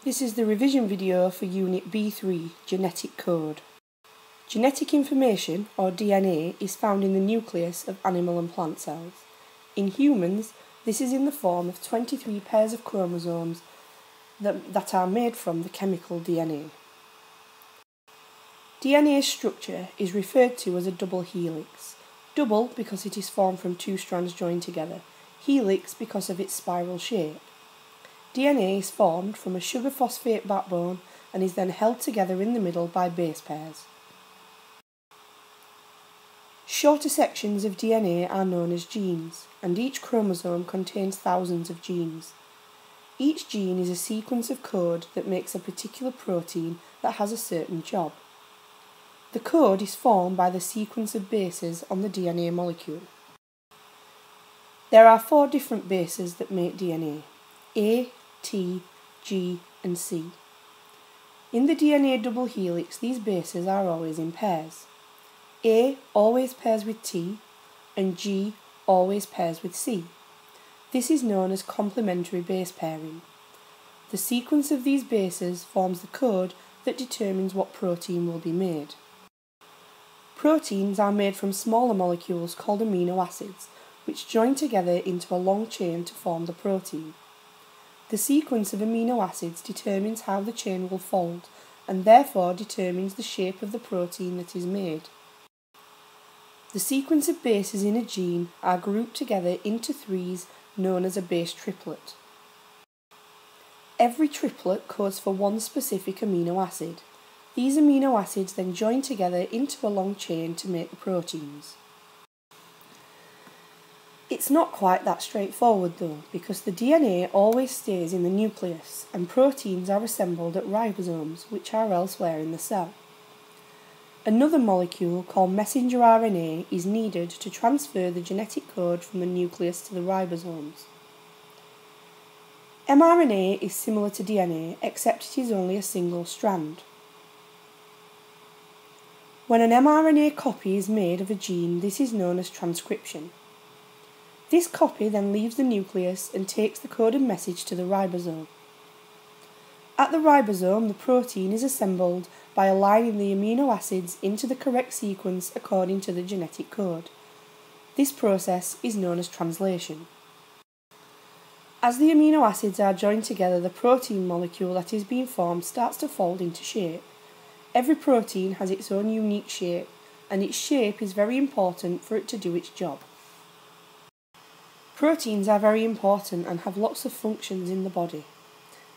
This is the revision video for Unit B3, Genetic Code. Genetic information, or DNA, is found in the nucleus of animal and plant cells. In humans, this is in the form of 23 pairs of chromosomes that are made from the chemical DNA. DNA's structure is referred to as a double helix. Double because it is formed from two strands joined together, helix because of its spiral shape. DNA is formed from a sugar phosphate backbone and is then held together in the middle by base pairs. Shorter sections of DNA are known as genes, and each chromosome contains thousands of genes. Each gene is a sequence of code that makes a particular protein that has a certain job. The code is formed by the sequence of bases on the DNA molecule. There are 4 different bases that make DNA: A, T, G, and C. In the DNA double helix, these bases are always in pairs. A always pairs with T, and G always pairs with C. This is known as complementary base pairing. The sequence of these bases forms the code that determines what protein will be made. Proteins are made from smaller molecules called amino acids, which join together into a long chain to form the protein. The sequence of amino acids determines how the chain will fold, and therefore determines the shape of the protein that is made. The sequence of bases in a gene are grouped together into threes known as a base triplet. Every triplet codes for one specific amino acid. These amino acids then join together into a long chain to make the proteins. It's not quite that straightforward though, because the DNA always stays in the nucleus and proteins are assembled at ribosomes, which are elsewhere in the cell. Another molecule called messenger RNA is needed to transfer the genetic code from the nucleus to the ribosomes. mRNA is similar to DNA, except it is only a single strand. When an mRNA copy is made of a gene, this is known as transcription. This copy then leaves the nucleus and takes the coded message to the ribosome. At the ribosome, the protein is assembled by aligning the amino acids into the correct sequence according to the genetic code. This process is known as translation. As the amino acids are joined together, the protein molecule that is being formed starts to fold into shape. Every protein has its own unique shape, and its shape is very important for it to do its job. Proteins are very important and have lots of functions in the body.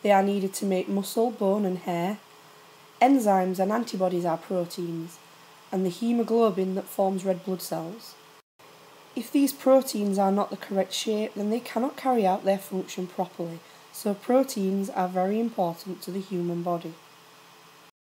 They are needed to make muscle, bone and hair. Enzymes and antibodies are proteins, and the hemoglobin that forms red blood cells. If these proteins are not the correct shape, then they cannot carry out their function properly, so proteins are very important to the human body.